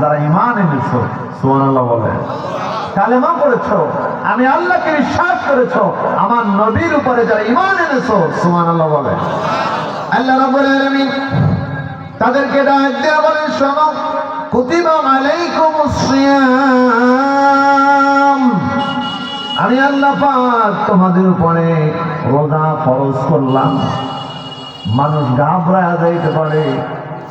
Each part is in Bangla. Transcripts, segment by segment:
যারা ঈমান এনেছো সুবহানাল্লাহ বলে, কালেমা পড়েছো, আমি আল্লাহকে বিশ্বাস করেছো, আমার নবীর উপরে যারা ঈমান এনেছো সুবহানাল্লাহ বলে। আল্লাহ রাব্বুল আলামিন তাদেরকে ডাক দিয়ে বলেন, শোনো, কুতিবা আলাইকুমুস সিয়াম, আমি আল্লাহ পাক তোমাদের উপরে রোজা ফরজ করলাম। মানুষ ঘাবড়ায় যাইতে পারে,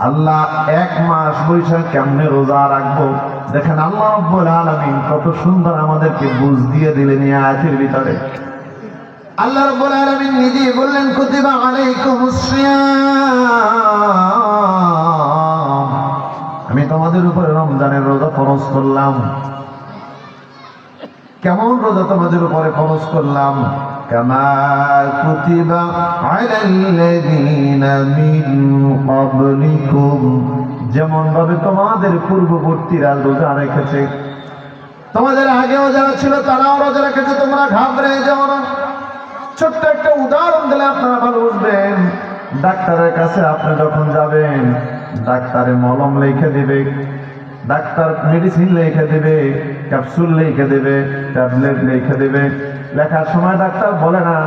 আল্লাহ এক মাস বৈশাখ কেমনে রোজা রাখবো। দেখেন আল্লাহ রাব্বুল আলামিন কত সুন্দর আমাদেরকে বুঝ দিয়ে দিলেন এই আয়াতের ভিতরে। আল্লাহ রাব্বুল আলামিন নিজেই বললেন, কুতিবা আলাইকুমুস সিয়াম, আমি তোমাদের উপরে রমজানের রোজা ফরজ করলাম। কেমন রোজা তোমাদের উপরে ফরজ করলাম? কামা কুতিবা আলাল্লাযীনা মিন ক্বাবলিকুম, যেমন ভাবে তোমাদের পূর্ববর্তীরা রোজা রেখেছে, তোমাদের আগেও যারা ছিল তারাও রোজা রেখেছে, তোমরা ঘাবড়ে যাও না। ছোট্ট একটা উদাহরণ দিলে আপনারা ভালো বুঝবেন। ডাক্তারের কাছে আপনি যখন যাবেন, ডাক্তারে মলম লিখে দিবে, ডাক্তার মেডিসিন লিখে দিবে, ক্যাপসুল লিখে দেবে, ট্যাবলেট লিখে দেবে। লেখার সময় ডাক্তার বলে না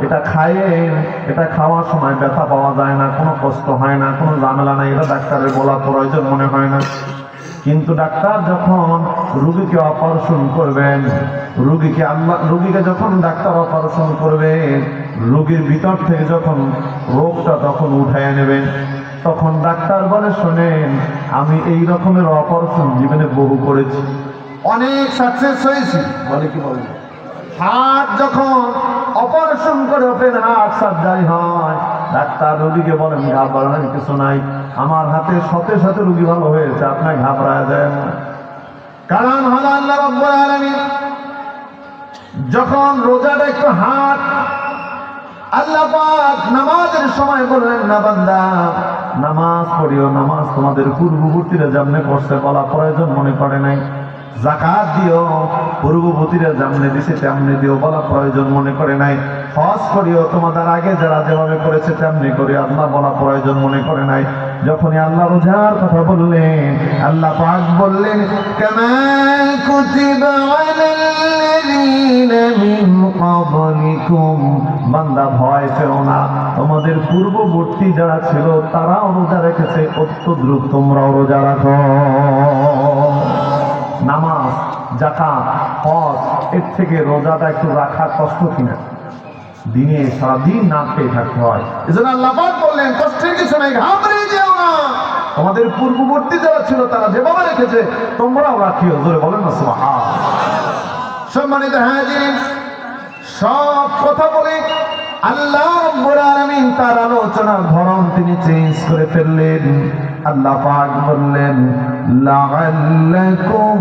এটা খাইয়েন, এটা খাওয়ার সময় ব্যথা পাওয়া যায় না, কোনো কষ্ট হয় না, কোনো ঝামেলা নাই, এটা ডাক্তারের বলা প্রয়োজন মনে হয় না। কিন্তু ডাক্তার যখন রোগীকে অপারেশন করবেন, রোগীকে যখন ডাক্তার অপারেশন করবে, রোগীর ভিতর থেকে যখন রোগটা তখন উঠায় নেবেন, তখন ডাক্তার বলে, শোনেন, আমি এই রকমের অপারেশন জীবনে বহু করেছি, অনেক সাকসেস হয়েছি। বলে কি বলে, হার্ট যখন অপারেশন করে ওপেন হার্ট সার্জারি হয়, ডাক্তার রোগীকে বলেন ঘাবড়ানোর কিছু নাই, আমার হাতে সাথে সাথে রোগী ভালো হয়েছে, আপনার ঘাবড়ায় যায় না। কারণ হলো আল্লাহ রাব্বুল আলামিন যখন রোজাটা একটু হার্ট, আল্লাহ পাক নামাজের সময় বললেন, না বান্দা নামাজ পড়িও, নামাজ তোমাদের পূর্ববর্তীরা যেমনে করছে বলা প্রয়োজন মনে করে নাই। যাকাত দিও, পূর্ববর্তীরা যেমনে দিছে তেমনি দিও বলা প্রয়োজন মনে করে নাই। হজ করিও, তোমাদের আগে যারা যেভাবে করেছে তেমনি করি আল্লাহ বলা প্রয়োজন মনে করে নাই। যখনই আল্লাহ রোজার কথা বললেন, আল্লাহ পাক বললেন, কামা কুতিবা আলাল্লাযীনা মিন ক্বাবলিকুম, বান্দা ভয় পেও না, তোমাদের পূর্ববর্তী যারা ছিল তারাও রোজা রেখেছে, অত্যদ্রুপ তোমরাও রোজা রাখো। নামাজ, যাকাত, হজ, এর থেকে রোজাটা একটু রাখা কষ্ট কিনা? দিনে সারাদিন না খেয়ে থাকতে হয়। এজন্য আল্লাহ পাক বললেন, কষ্টের কিছু নাই, ঘাবড়ে যেও না, তোমাদের পূর্ববর্তী যারা ছিল তারা যেভাবে রেখেছে তোমরাও রাখিও। জোরে বলেন না সুবহানাল্লাহ। সম্মানিত হাজিরিন, সব কথা বলে আল্লাহ রাব্বুল আলামিন তার আলোচনার ধরন তিনি চেঞ্জ করে ফেললেন। আল্লাহ পাক বললেন, লাআল্লাকুম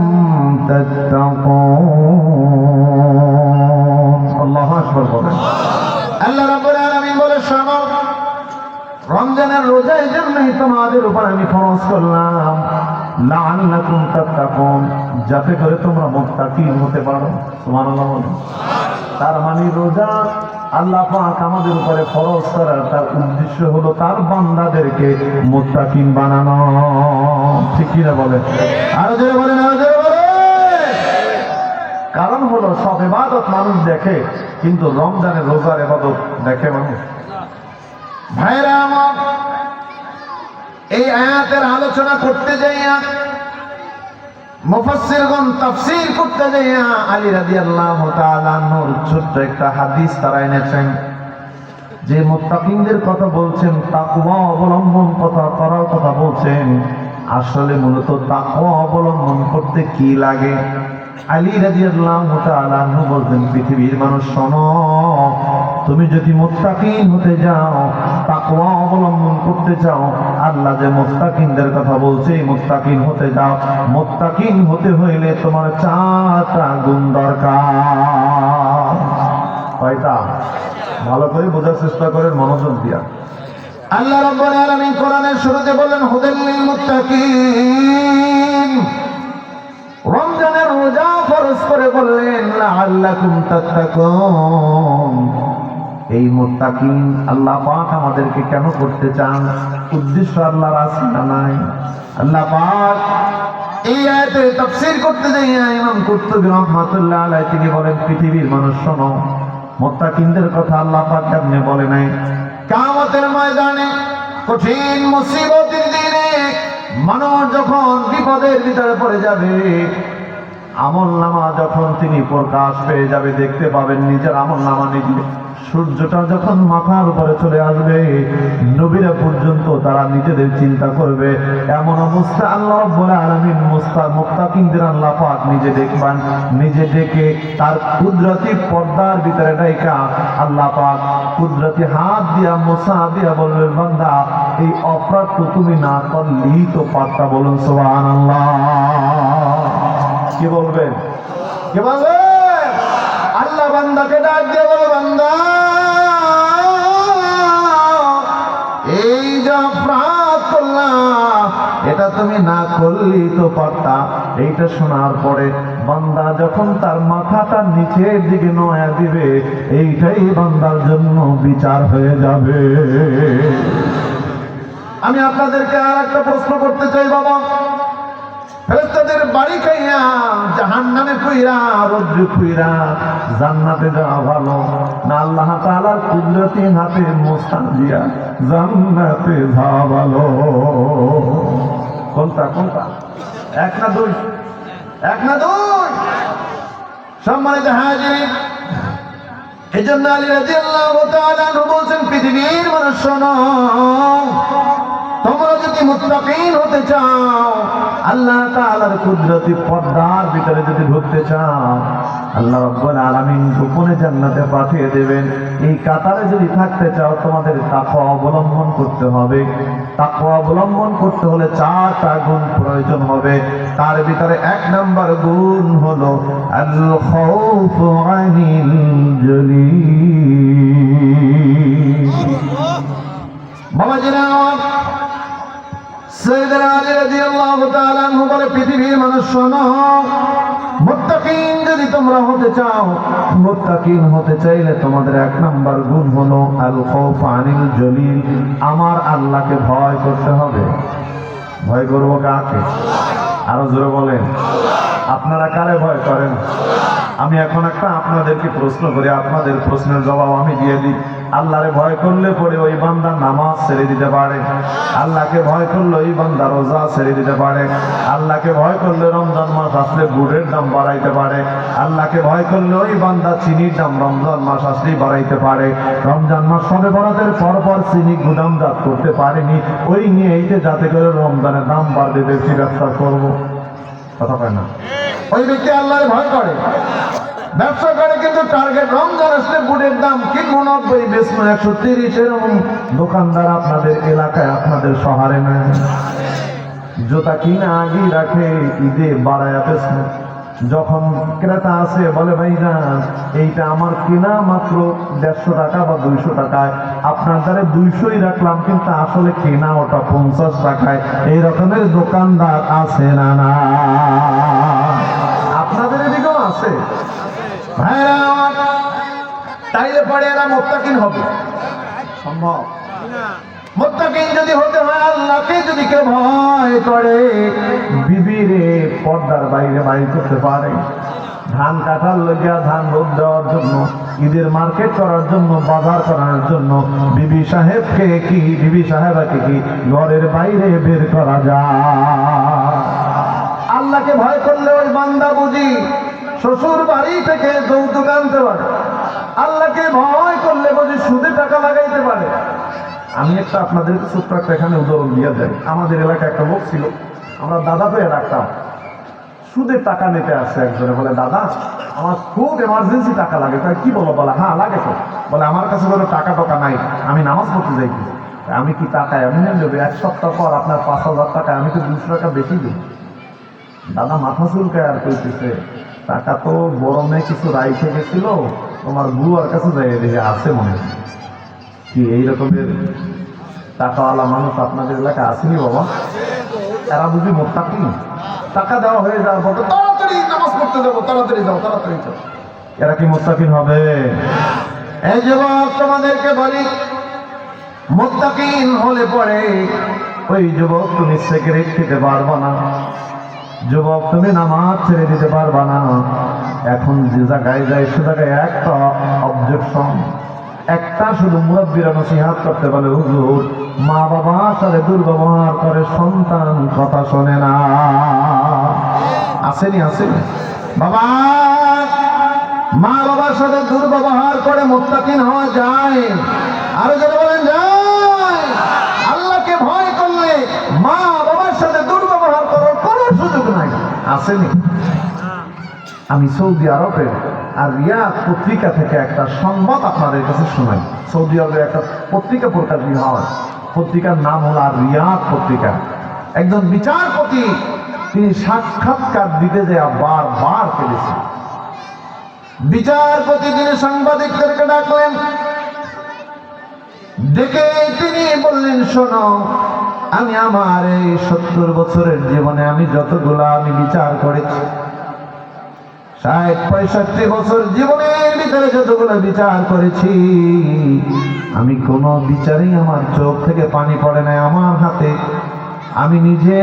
তাত্তাকুন। আল্লাহু আকবার বলেন। আল্লাহ রাব্বুল আলামিন বলে, শোনো, রমজানের রোজা এই জন্যই তোমাদের উপর আমি ফরজ করলাম, লাআল্লাকুম তাত্তাকুন, যাতে করে তোমরা মুত্তাকিন হতে পারো। সুবহানাল্লাহ। তার মানে রোজা আল্লাহ পাক আমাদের উপরে ফরজ করার তার উদ্দেশ্য হলো তার বান্দাদেরকে মুত্তাকিন বানানো। ঠিক কিনা বলে? আরো জোরে বলেন, আরো জোরে বলেন। কারণ হলো সব ইবাদত মানুষ দেখে, কিন্তু রমজানের রোজার ইবাদত দেখে মানুষ। ভাইরা আমার, এই আয়াতের আলোচনা করতে যাইয়া, মুফাসসিরগণ তাফসীর করতে যাইয়া আলী রাদিয়াল্লাহু তাআলা আনহুর ছোট্ট একটা হাদিস তারা এনেছেন, যে মুত্তাকিনদের কথা বলছেন, তাকওয়া অবলম্বন করার কথা বলছেন। আসলে মূলত তাকওয়া অবলম্বন করতে কি লাগে? আলী রাদিয়াল্লাহু তাআলা আনহু বলতেন, পৃথিবীর মানুষ শোনো, তুমি যদি মুত্তাকিন হতে যাও, তাকওয়া অবলম্বন করতে চাও, আল্লাহ যে মুত্তাকিনদের কথা বলছে মুত্তাকিন হতে যাও, মুত্তাকিন হতে হইলে তোমার 4টা গুণ দরকার। কয়টা? ভালো করে বোঝার চেষ্টা করেন, মনোযোগ দিয়া। আল্লাহ রাব্বুল আলামিন কোরআনের শুরুতে বললেন, হুদাল লিল মুত্তাকিন। রমজানের রোজা ফরজ করে বললেন, লাআল্লাকুম তাত্তাকুন। এই মুত্তাকিন আল্লাহ পাক আমাদেরকে কেন করতে চান? উদ্দেশ্য আল্লাহর আছে না নাই? আল্লাহ পাক এই আয়াতে তাফসীর করতে যাইয়া ইমাম কুরতুবী রাহমাতুল্লাহ আলাইহি তিনি বলেন, পৃথিবীর মানুষ শোনো, মুত্তাকিনদের কথা আল্লাহ পাক কেমনে বলে নাই? কিয়ামতের ময়দানে কঠিন মুসিবতের দিনে মানুষ যখন বিপদের ভিতরে পড়ে যাবে, আমলনামা যখন তিনি প্রকাশ পেয়ে যাবে, দেখতে পাবেন নিজের আমলনামা নিজে, সূর্যটা যখন মাথার উপরে চলে আসবে, নবীরা পর্যন্ত তারা নিজেদের চিন্তা করবে। এমন অবস্থা আল্লাহ রাব্বুল আলামিন মুত্তাকিনদের আল্লাহ পাক নিজে দেখবেন, নিজে ডেকে তার কুদরতি পর্দার ভিতরে ডাইকা আল্লাহ পাক কুদরতি হাত দিয়া মোছা দিয়া বলবেন, বান্দা এই অপরাধ তো তুমি না করলেই তো পারতা। বলুন সুবহানাল্লাহ। কি বলবেন? কি বলবেন? আল্লাহ বান্দাকে ডাক দিয়ে বলে, বান্দা এই যে অপরাধ করলাম এটা তুমি না করলেই তো পারতা। এইটা শোনার পরে বান্দা যখন তার মাথাটা নিচের দিকে নয়া দিবে, এইটাই বান্দার জন্য বিচার হয়ে যাবে। আমি আপনাদেরকে আর একটা প্রশ্ন করতে চাই বাবা, ফেরেশতাদের বাড়ি খাইয়া জাহান্নামে কইরা রোদ্রে কইরা জান্নাতে যাওয়া ভালো না আল্লাহ তাআলার কুদরতি হাতে মোস্তান দিয়া জান্নাতে যাওয়া ভালো? কোনটা কোনটা? এক না দুই? এক না দুই? সম্মানিত হাজিরিন, এজন্য আলী রাদিয়াল্লাহু তাআলা আনহু বলেন, পৃথিবীর মানুষ শোনো, তোমরা যদি মুত্তাকিন হতে চাও, আল্লাহ তাআলার কুদরতি পর্দার ভিতরে যদি ঢুকতে চাও, আল্লাহ রাব্বুল আলামিন গোপনে জান্নাতে পাঠিয়ে দেবেন। এই কাতারে যদি থাকতে চাও, তোমাদের তাকওয়া অবলম্বন করতে হবে। তাকওয়া অবলম্বন করতে হলে 4টা গুণ প্রয়োজন হবে। তার ভিতরে 1 নাম্বার গুণ হলো আল খাউফু আনিল জলিল। বাবাজিরা, সাইয়েদনা আলী রাদিয়াল্লাহু তাআলা আনহু বলে, পৃথিবীর মানুষ শোনো, মুত্তাকিন যদি তোমরা হতে চাও, মুত্তাকিন হতে চাইলে তোমাদের 1 নাম্বার গুণ হলো আল খাউফ আনিল জলিল, আমার আল্লাহকে ভয় করতে হবে। ভয় করব কাকে? আরো জোরে বলেন। আপনারা কারে ভয় করেন? আমি এখন একটা আপনাদেরকে প্রশ্ন করি, আপনাদের প্রশ্নের জবাব আমি দিয়ে দিই। আল্লাহরে ভয় করলে পরে ওই বান্দা নামাজ ছেড়ে দিতে পারে, আল্লাহকে ভয় করলে ওই বান্দা রোজা ছেড়ে দিতে পারে, আল্লাহকে ভয় করলে রমজান মাস আসলে গুড়ের দাম বাড়াইতে পারে, আল্লাহকে ভয় করলে ওই বান্দা চিনির দাম রমজান মাস আসলেই বাড়াইতে পারে। রমজান মাস সবে বরাতের পরপর চিনি গুদামজাত করতে পারেনি, ওই নিয়ে এইতে যাতে করে রমজানের দাম বাড়বে, বেশি ব্যবসা করবো। কথা কয় না? ওই ব্যক্তি আল্লাহর ভয় করে, ব্যবসা করে, কিন্তু টার্গেট রমজান আসলে বুটের দাম কিনবো 90, বেচবো 130। এরকম দোকানদার আপনাদের এলাকায়, আপনাদের শহরে নাই? জুতা কিনা আগেই রাখে, ঈদে বাড়ায়া বেচবো। যখন ক্রেতা আসে বলে, ভাইজান এইটা আমার কেনা মাত্র 150 টাকা বা 200 টাকায়, আপনার দ্বারে 200ই রাখলাম, কিন্তু আসলে কেনা ওটা 50 টাকায়। এই রকমের দোকানদার আছে না? না, আপনাদের এদিকেও আছে ভাইরা। তাইলে পরে এরা মুত্তাকিন হবে? সম্ভব? মুত্তাকিন যদি হতে হয়, আল্লাহকে যদি কেউ ভয় করে, বিবিরে পর্দার বাইরে বাড়ি করতে পারে, ধান কাটার লাগিয়া, ধান রোদ দেওয়ার জন্য, ঈদের মার্কেট করার জন্য, বাজার করার জন্য বিবি সাহেবাকে কি ঘরের বাইরে বের করা যায়? আল্লাহকে ভয় করলে ওই বান্দা বুঝি শ্বশুর বাড়ি থেকে যৌতুক আনতে পারে, আল্লাহকে ভয় করলে বুঝি সুদে টাকা লাগাইতে পারে। আমি একটা আপনাদের ছোট্ট একটা এখানে উদাহরণ দিয়ে দেয়। আমাদের এলাকায় একটা লোক ছিল, আমরা দাদা পেয়ে রাখতাম, সুদের টাকা নিতে আসছে একজনে, বলে দাদা আমার খুব এমার্জেন্সি টাকা লাগে। তাই কি বলো? বলে হ্যাঁ লাগে তো। বলে আমার কাছে কোনো টাকা নাই, আমি নামাজ পড়তে যাই। আমি কি টাকা এমনি নেবে? 1 সপ্তাহ পর আপনার 5,000 টাকা, আমি তো 200 টাকা বেশি দিই। দাদা মাথা চুলকায় আর কইতেছে, টাকা তো বড় মেয়ে কিছু রাইখে গেছিল, তোমার বুয়ার কাছে যাই দেখে আছে মনে হয়। কি এই রকমের টাকাওয়ালা মানুষ আপনাদের এলাকায় আসেনি বাবা? এরা বুঝি মুত্তাকিন? টাকা দেওয়া হয়ে যাওয়ার পর তাড়াতাড়ি নামাজ পড়তে যাবো, তাড়াতাড়ি যাও, তাড়াতাড়ি যাও। এরা কি মুত্তাকিন হবে? এই যুবক তোমাদেরকে বলি, মুত্তাকিন হলে পরে ওই যুবক তুমি সিগারেট খেতে পারবো না, যুবক তুমি নামাজ ছেড়ে দিতে পারবা না। এখন যে জায়গায় যাই সে জায়গায় একটা অবজেকশন, একটা শুধু মুরব্বীরা নসিহত করতে বলে, হুজুর মা বাবার সাথে দুর্ব্যবহার করে সন্তান কথা শোনে না। আসেনি? আসেনি? বাবা মা বাবার সাথে দুর্ব্যবহার করে মুত্তাকিন হওয়া যায়? আরো যারা বলেন যায়। আল্লাহকে ভয় করলে মা বাবার সাথে দুর্ব্যবহার করার কোনো সুযোগ নাই। আসেনি? আমি সৌদি আরবের আর রিয়াদ পত্রিকা থেকে একটা সংবাদ আপনাদের কাছে শোনাই। সৌদি আরবে একটা পত্রিকা প্রকাশিত হয়, পত্রিকার নাম হলো আর রিয়াদ পত্রিকা। একজন বিচারপতি তিনি সাক্ষাৎকার দিতে যায় বারবার পেরেছেন। বিচারপতি তিনি সাংবাদিকদেরকে ডাকলেন, ডেকে তিনি বললেন, শোনো, আমি আমার এই 70 বছরের জীবনে আমি যতগুলা আমি বিচার করেছি, 60-65 বছর জীবনের ভিতরে যতগুলো বিচার করেছি, আমি কোন বিচারেই আমার চোখ থেকে পানি পড়ে নাই। আমার হাতে আমি নিজে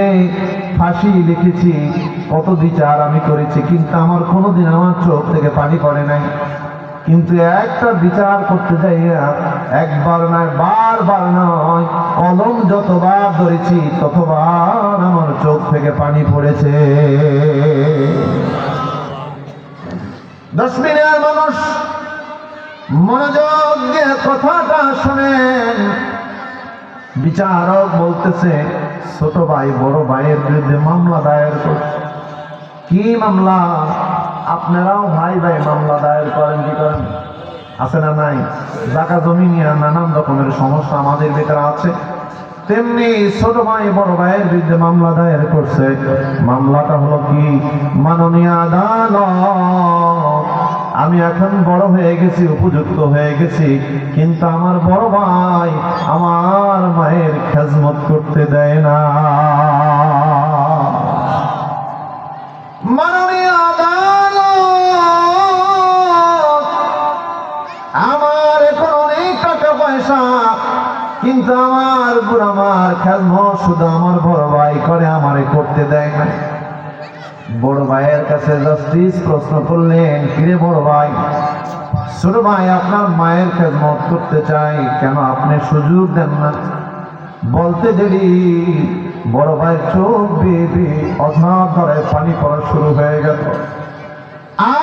ফাঁসি লিখেছি, কত বিচার আমি করেছি, কিন্তু আমার কোনোদিন আমার চোখ থেকে পানি পড়ে নাই। কিন্তু একটা বিচার করতে যাই একবার নয়, বারবার নয়, কলম যতবার ধরেছি ততবার আমার চোখ থেকে পানি পড়েছে। 10 মিনিটের মানুষ মনোযোগ দিয়ে কথাটা শুনেন। বিচারক বলতেছে, ছোট ভাই বড় ভাইয়ের বিরুদ্ধে মামলা দায়ের করছে। কি মামলা? আপনারাও ভাই ভাই মামলা দায়ের করেন, কি করেন? আছে না নাই? জায়গা জমি নিয়ে নানান রকমের সমস্যা আমাদের ভিতরে আছে। তেমনি ছোট ভাই বড় ভাইয়ের বিরুদ্ধে মামলা দায়ের করছে। মামলাটা হলো কি? মাননীয় আদালত, আমি এখন বড় হয়ে গেছি, উপযুক্ত হয়ে গেছি, কিন্তু আমার বড় ভাই আমার মায়ের খেজমত করতে দেয় না। মাননীয় আদালত, আমার এখন অনেক টাকা পয়সা, কিন্তু আমার বুড়া মার খেজমত শুধু আমার বড় ভাই করে, আমারে করতে দেয় না। বড় ভাইয়ের কাছে জাস্টিস প্রশ্ন করলেন, কিরে বড় ভাই, ছোট ভাই আপনার মায়ের খেজমত করতে চাই, কেন আপনি সুযোগ দেন না? বলতে দেরি বড় ভাইয়ের চোখ বেয়ে অঝার ধরে পানি পড়া শুরু হয়ে গেল।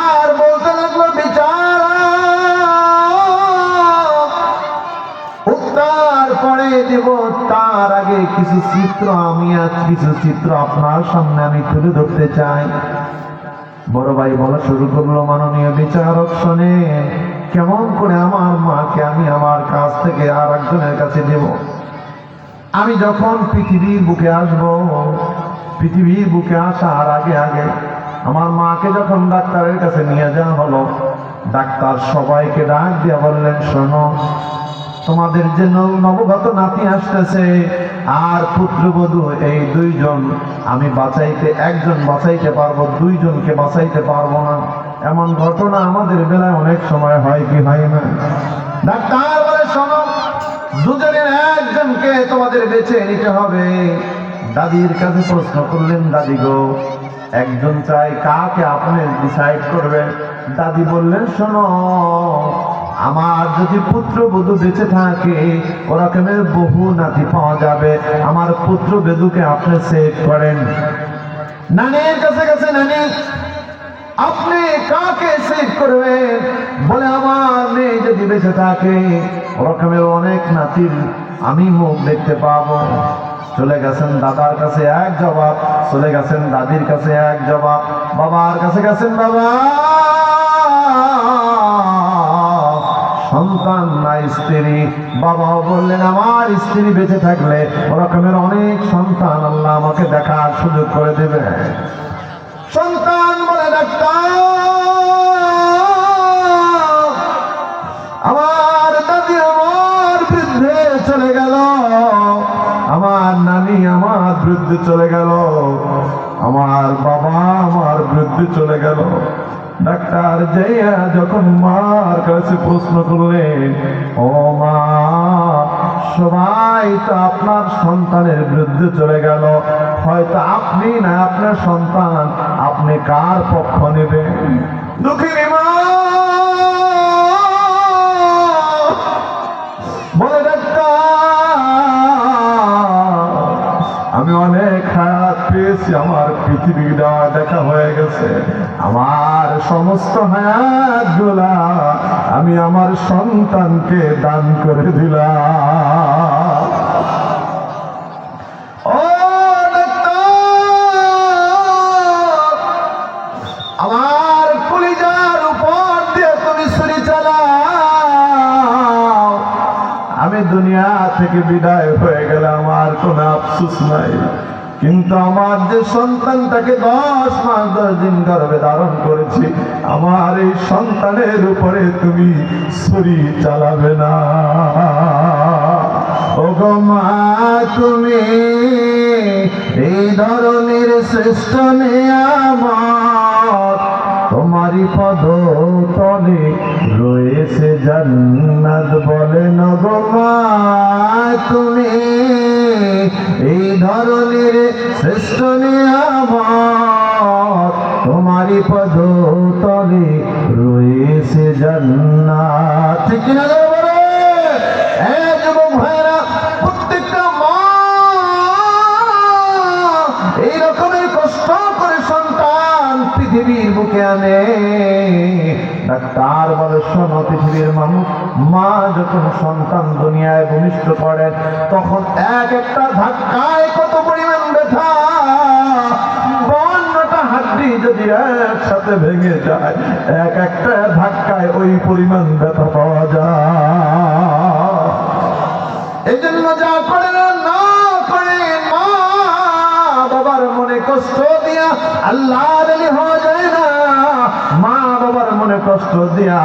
আর বলতে লাগলো, বিচার উত্তর পরে দেব, তার আগে কিছু চিত্র আমি কিছু চিত্র আপনার সামনে আমি তুলে ধরতে চাই। বড় ভাই বলা শুরু করলো, মাননীয় বিচারক শোনে, কেমন করে আমার মাকে আমি আমার কাছ থেকে আর একজনের কাছে দেব? আমি যখন পৃথিবীর বুকে আসব, পৃথিবীর বুকে আসার আগে আগে আমার মাকে যখন ডাক্তারের কাছে নিয়ে যাওয়া হলো, ডাক্তার সবাইকে ডাক দিয়ে বললেন, শোনো, তোমাদের যে নবগত নাতি আসতেছে আর পুত্রবধূ, এই 2 জন আমি বাঁচাইতে, একজন বাঁচাইতে পারবো, 2 জনকে বাঁচাইতে পারবো না। এমন ঘটনা আমাদের বেলায় অনেক সময় হয়, কি হয় না? ডাক্তার বলে, শোনো, 2 জনের একজনকে তোমাদের বেছে নিতে হবে। দাদির কাছে প্রশ্ন করলেন, দাদি গো, একজন চাই, কাকে আপনি ডিসাইড করবেন? দাদি বললেন, শোনো, আমার যদি পুত্রবধূ বেঁচে থাকে, ওরকমের বহু নাতি পাওয়া যাবে, আমার পুত্রবধূকে আপনি সেভ করেন। নানির কাছে গেছে, নানি আপনি কাকে সেভ করবেন? বলে, আমার মেয়ে যদি বেঁচে থাকে, ওরকমের অনেক নাতির আমি মুখ দেখতে পাবো। চলে গেছেন দাদার কাছে এক জবাব, চলে গেছেন দাদির কাছে এক জবাব, বাবার কাছে গেছেন, বাবা সন্তান না স্ত্রী? বাবাও বললেন, আমার স্ত্রী বেঁচে থাকলে ওরকমের অনেক সন্তান আল্লাহ আমাকে দেখার সুযোগ করে দেবে। সন্তান বলে, ডাক্তার আমার দাদি আমার বৃদ্ধে চলে গেল, আমার নানি আমার বৃদ্ধে চলে গেল, আমার বাবা আমার বৃদ্ধে চলে গেল। ডাক্তার যাইয়া যখন মার কাছে প্রশ্ন করলেন, ও মা, সবাই তো আপনার সন্তানের বিরুদ্ধে চলে গেল, হয়তো আপনি না আপনার সন্তান, আপনি কার পক্ষ নেবেন? দুঃখিনী মা বলে আমি অনেক হায়াত পেয়েছি, আমার পৃথিবীটা দেখা হয়ে গেছে, আমার সমস্ত হায়াত গুলা আমি আমার সন্তানকে দান করে দিলাম। ও আমার কলিজার উপর দিয়ে তুমি ছুরি চালাও, আমি দুনিয়া থেকে বিদায় হয়ে গেলে আমার কোনো আফসোস নাই, কিন্তু আমার যে সন্তানটাকে 10 মাস 10 দিন গর্ভে ধারণ করেছি, আমার এই সন্তানের উপরে তুমি ছুরি চালাবে না। ও গো মা, তুমি এই ধরনের শ্রেষ্ঠ নিয়ামত, তোমারই পদ তলে রয়েছে জান্নাত। বলেন গো মা, তুমি এই ধরনের শ্রেষ্ঠ নিয়ামত, তোমারই পদ তলে রয়েছে জান্নাত। ঠিক না বলে যুবক ভাইরা, প্রত্যেকটা মা এই রকমের কষ্ট করে সন্তান পৃথিবীর বুকে আনে। ডাক্তার বলে, শোনো পৃথিবীর মানুষ, মা যখন সন্তান দুনিয়ায় ভূমিষ্ঠ করেন, তখন এক একটা ধাক্কায় কত পরিমাণ ব্যথা, 52টা হাড্ডি যদি একসাথে ভেঙে যায়, এক একটা ধাক্কায় ওই পরিমাণ ব্যথা পাওয়া যায়। এই জন্য যা করে না করে মা বাবার মনে কষ্ট দিয়া আল্লাহর ওলি হওয়া যায় না, মা বাবার মনে কষ্ট দিয়া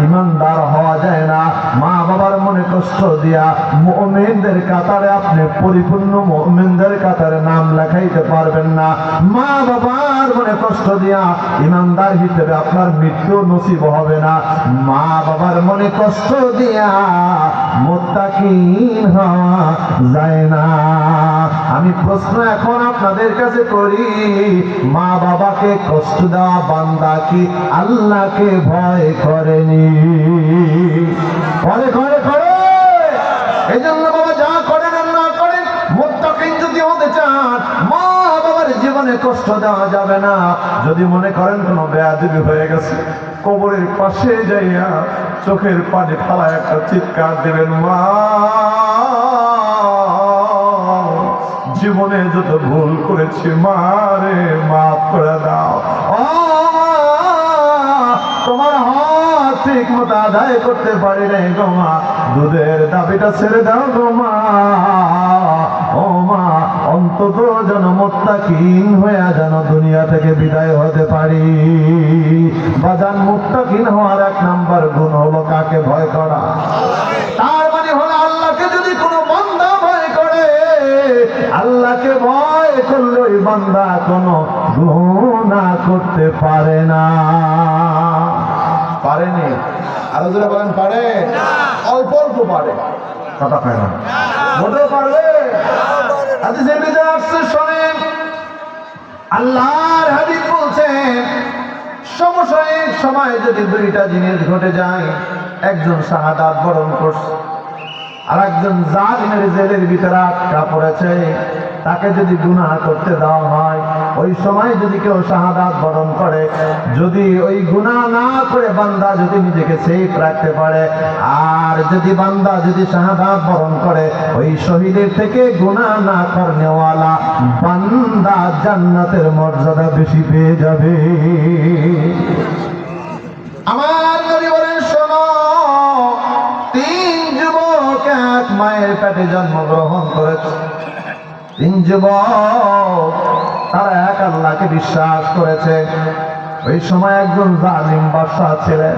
ইমানদার হওয়া যায় না, মা বাবার মনে কষ্ট দিয়া মুমিনদের কাতারে আপনি পরিপূর্ণ মুমিনদের কাতারে নাম লেখাইতে পারবেন না, মা বাবার মনে কষ্ট দিয়া ইমানদার হিসেবে আপনার মৃত্যু নসিব হবে না, মা বাবার মনে কষ্ট দিয়া মুত্তাকিন হওয়া যায় না। আমি প্রশ্ন এখন আপনাদের কাছে করি, মা বাবাকে কষ্ট দেওয়া বান্দা কি আল্লাহকে ভয় করেনি? করে করে করে। এই জন্য বাবা যা করেন আর না করেন, মুত্তাকিন যদি হতে চান, মা বাবার জীবনে কষ্ট দেওয়া যাবে না। যদি মনে করেন কোনো বেয়াদবি হয়ে গেছে, কবরের পাশে যাইয়া চোখের পানি ফালায় একটা চিৎকার দেবেন, মা জীবনে যত ভুল করেছি মারে মাফ করে দাও। তোমার হক ঠিক মতো আদায় করতে পারি নাই গো মা, দুধের দাবিটা ছেড়ে দাও গো মা। ও মা, অন্তত যেন মুত্তাকিন হয়ে যেন দুনিয়া থেকে বিদায় হতে পারি। বাজান, মুত্তাকিন হওয়ার 1 নাম্বার গুণ হলো কাকে ভয় করা। তার মানে হলো আল্লাহকে যদি কোনো বান্দা ভয় করে, আল্লাহকে ভয় করলে ওই বান্দা কোনো গুনাহ করতে পারে না। পারেনি? আরো জোরে বলেন, পারে? অল্প অল্প পারে, কথা পায় না, মোটেও পারবে। হাদিসের ভিতরে আসছে, শোনেন, আল্লাহর হাবিব বলছেন, সমসাময়িক সময় যদি 2টা জিনিস ঘটে যায়, একজন শাহাদাত বরণ করছে আর একজন জালিমের জেলের ভিতরে আটকা পড়েছে, তাকে যদি গুনাহ করতে দেওয়া হয়, ওই সময় যদি কেউ শাহাদাত বরণ করে, যদি ওই গুনাহ না করে বান্দা যদি নিজেকে সেফ রাখতে পারে, আর যদি বান্দা যদি শাহাদাত বরণ করে, ওই শহীদের থেকে গুনাহ না করনেওয়ালা বান্দা জান্নাতের মর্যাদা বেশি পেয়ে যাবে। আমার নবী বলেন, শোনো, 3 যুবক এক মায়ের পেটে জন্মগ্রহণ করেছে। 3 যুবক, তারা এক আল্লাহকে বিশ্বাস করেছে। ওই সময় একজন জালিম বাদশা ছিলেন।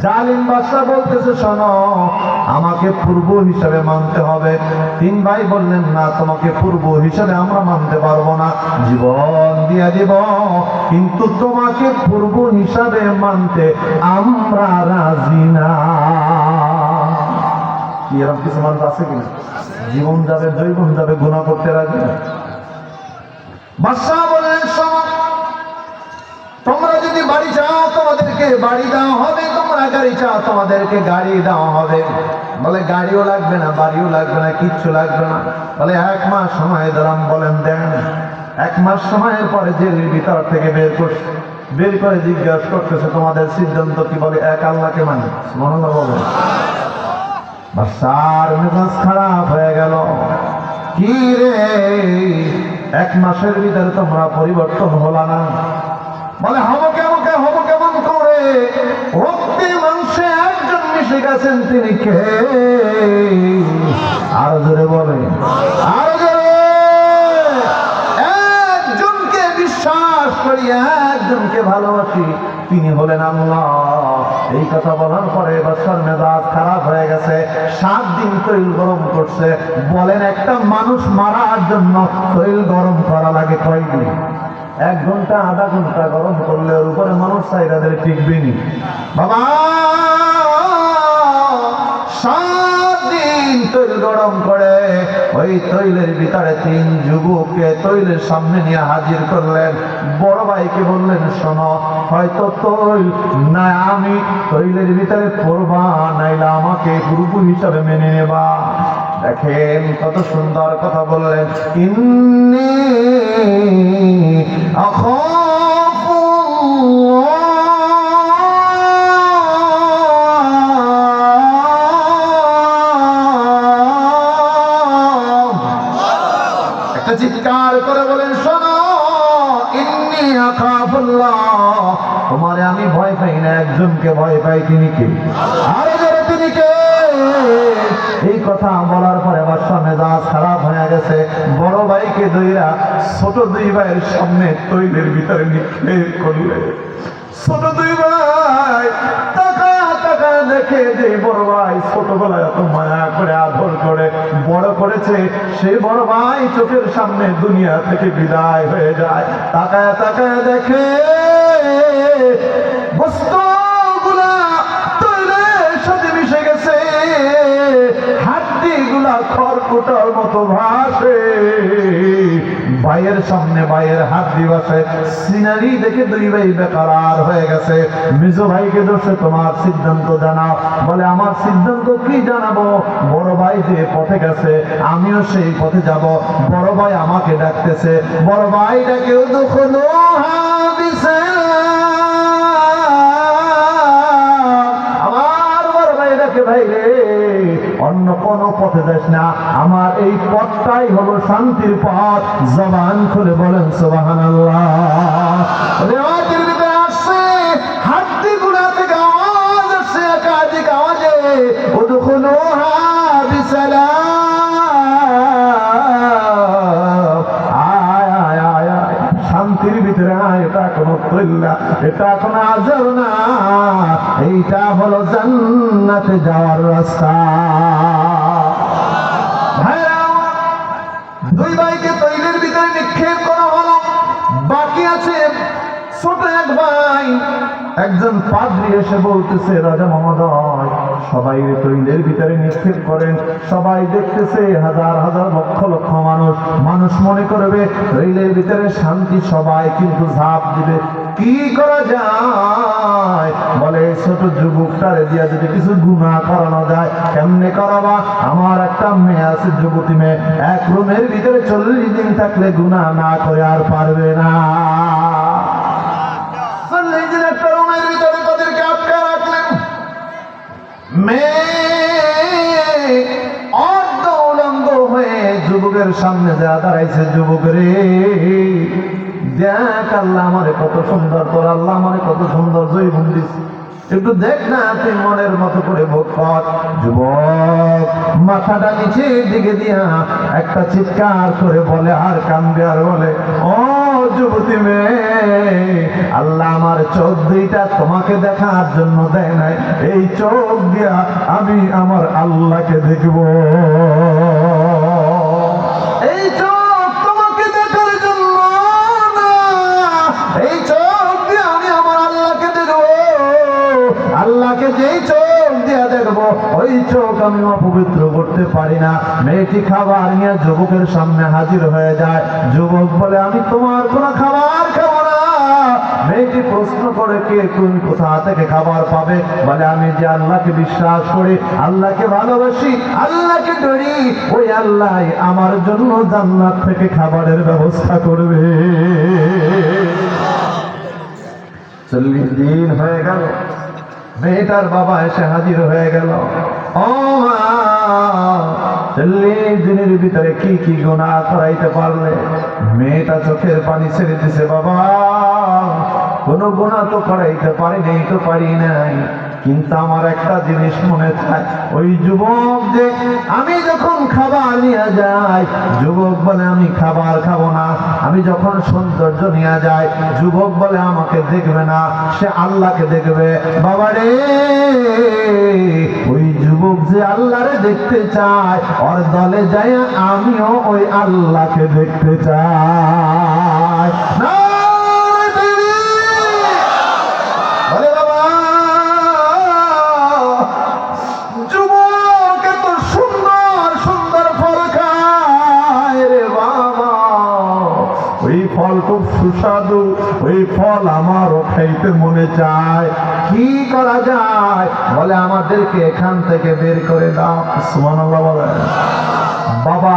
জালিম বাদশা বলতেছে, শোনো, আমাকে পূর্ব হিসাবে মানতে হবে। 3 ভাই বললেন, না, তোমাকে পূর্ব হিসাবে আমরা মানতে পারবো না, জীবন দিয়ে দিব, কিন্তু তোমাকে পূর্ব হিসাবে মানতে আমরা রাজি না। কি এরকম কিছু মানুষ আছে কিনা? জীবন যাবে, জৈবন যাবে, গুনাহ করতে রাজি না। বাদশাহ বললেন, শোনো, তোমরা যদি বাড়ি চাও তোমাদেরকে বাড়ি দেওয়া হবে, তোমরা গাড়ি চাও তোমাদেরকে গাড়ি দেওয়া হবে। বলে গাড়িও লাগবে না, বাড়িও লাগবে না, কিচ্ছু লাগবে না। বলে 1 মাস সময় দিলাম। বলেন দেন। 1 মাস সময়ের পরে জেলের ভিতর থেকে বের করে জিজ্ঞাসা করতেছে, তোমাদের সিদ্ধান্ত কি? বলে এক আল্লাহকে মানি। সুবহানাল্লাহ বলেন। বাদশার মেজাজ খারাপ হয়ে গেল। কি রে, 1 মাসের ভিতরে তোমরা পরিবর্তন হলা না? বলে হব কেমন করে? রক্তে মাংসে একজন মিশে গেছেন, তিনি কে? আরো জোরে বলে, আরো জোরে। একজনকে বিশ্বাস করি, একজনকে ভালোবাসি, তিনি হলেন আল্লাহ। এই কথা বলার পরে বাদশার মেজাজ খারাপ হয়ে গেছে। 7 দিন তৈল গরম করছে। বলেন একটা মানুষ মারার জন্য তৈল গরম করা লাগে কয়দিন? 1 ঘন্টা, আধা ঘন্টা গরম করলে ওর উপরে মানুষ চাইরাদের টিকবেনি বাবা। 7 দিন তৈল গরম করে ওই তৈলের ভিতরে 3 যুবককে তৈলের সামনে নিয়ে হাজির করলেন। বড় ভাইকে বললেন, শোনো, হয়তো তৈল না আমি তৈলের ভিতরে পড়বা, নাইলে আমাকে গুরু হিসাবে মেনে নেবা। দেখেন কত সুন্দর কথা বললেন। ইন্নী একটা চিৎকার করে বলেন, শোনো, ইন্নী আখাফুল্লাহ, তোমারে আমি ভয় পাই না, একজনকে ভয় পাই, তিনি কে? আরে যারা তিনি কে? এই কথা বলার পরে বাদশার মেজাজ খারাপ হয়ে গেছে। বড় ভাইকে দইরা ছোট 2 ভাইয়ের সামনে তৈলের ভিতরে নিক্ষেপ করলে। ছোট 2 ভাই টাকা দেখে যে বড় ভাই ছোটবেলায় এত মায়া করে আদর করে বড় করেছে, সেই বড় ভাই চোখের সামনে দুনিয়া থেকে বিদায় হয়ে যায়। তাকায় দেখে বস্তুগুলা তৈলের সাথে মিশে গেছে, হাড্ডিগুলা খড়কুটার মতো ভাসে। ভাইয়ের সামনে ভাইয়ের হাড্ডি ভাসে। সিনারি দেখে 2 ভাই বেকার হয়ে গেছে। মেজো ভাইকে দোষে, তোমার সিদ্ধান্ত জানাও। বলে আমার সিদ্ধান্ত কি জানাবো? বড় ভাই যে পথে গেছে আমিও সেই পথে যাব। বড় ভাই আমাকে ডাকতেছে। বড় ভাই ডাকে, আমার বড় ভাই ডাকে, ভাই রে অন্য কোন পথে যাস না, আমার এই পথটাই হলো শান্তির পথ। জবান খুলে বলেন সুবহানাল্লাহ। রেওয়াজের ভিতরে আসছে, হাড্ডি গুড়া থেকে আওয়াজ আসছে, একাধিক আওয়াজে, উদখুলুহা বিসালাম, আয় শান্তির ভিতরে আয়। এটা কোনো তৈল না, এটা কোনো আযাব না, এইটা হলো জান্নাতে যাওয়ার রাস্তা। ভাইরা, 2 ভাইকে তৈলের ভিতরে নিক্ষেপ করা হলো। বাকি আছে ছোট 1 ভাই। একজন পাদ্রী এসে বলতেছে, রাজা মহোদয়, সবাই তৈলের ভিতরে নিক্ষেপ করেন, সবাই দেখতেছে, হাজার হাজার লক্ষ লক্ষ মানুষ মনে করবে তৈলের ভিতরে শান্তি, সবাই কিন্তু ঝাঁপ দিবে। কি করা যায়? বলে ছোট যুবকটারে দিয়া যদি কিছু গুনাহ করানো যায়। কেমনে করাবা? আমার একটা মেয়ে আছে, যুবতী মেয়ে, 1 রুমের ভিতরে 40 দিন থাকলে গুনাহ না করে আর পারবে না। 40 দিন একটা রুমের ভিতরে তাদেরকে আটকে রাখলেন। মেয়ে অর্ধ উলঙ্গ হয়ে যুবকের সামনে যা দাঁড়াইছে। যুবক রে, দেখ আল্লাহ আমারে কত সুন্দর, তোর আল্লাহ আমারে কত সুন্দর জৈবন দিচ্ছে, একটু দেখ না, তুই মনের মতো করে ভোগ কর। যুবক মাথাটা নিচের দিকে দিয়া একটা চিৎকার করে বলে, আর কান্দে আর বলে, ও যুবতী মেয়ে, আল্লাহ আমার চোখ 2টা তোমাকে দেখার জন্য দেয় নাই, এই চোখ দিয়া আমি আমার আল্লাহকে দেখব। এই চোখ তোমাকে দেখার জন্য না, এই চোখ দিয়ে আমি আমার আল্লাহকে দেখব। আল্লাহকে যেই চোখ দিয়া দেখবো, ওই চোখ যুবক আমি অপবিত্র করতে পারি না। মেয়েটি খাবার নিয়ে যুবকের সামনে হাজির হয়ে যায়। যুবক বলে আমি তোমার কোনো খাবার খাবো না। মেয়েটি প্রশ্ন করে কে কোন কোথা থেকে খাবার পাবে? বলে আমি যে আল্লাহকে বিশ্বাস করি, আল্লাহকে ভালোবাসি, আল্লাহকে ডরি, ওই আল্লাহ আমার জন্য জান্নাত থেকে খাবারের ব্যবস্থা করবে। 40 দিন হয়ে গেল, মেয়েটার বাবা এসে হাজির হয়ে গেল। ও মা, 40 দিনের ভিতরে কি কি গুনাহ করাইতে পারলে? মেয়েটা চোখের পানি ছেড়ে দিছে। বাবা, কোনো গুনাহ তো করাইতে পারি নাই, কিন্তু আমার একটা জিনিস মনে থাকে, ওই যুবক যে আমি যখন খাবার নিয়ে যাই, যুবক বলে আমি খাবার খাবো না। আমি যখন সৌন্দর্য নিয়ে যাই, যুবক বলে আমাকে দেখবে না, সে আল্লাহকে দেখবে। বাবা রে, ওই যুবক যে আল্লাহরে দেখতে চায়, ওর দলে যায় আমিও ওই আল্লাহকে দেখতে চাই না। ফল খুব সুস্বাদু, ওই ফল আমারও খাইতে মনে চায়। কি করা যায়? বলে আমাদেরকে এখান থেকে বের করে দাও। সুবহানাল্লাহ বলে। বাবা,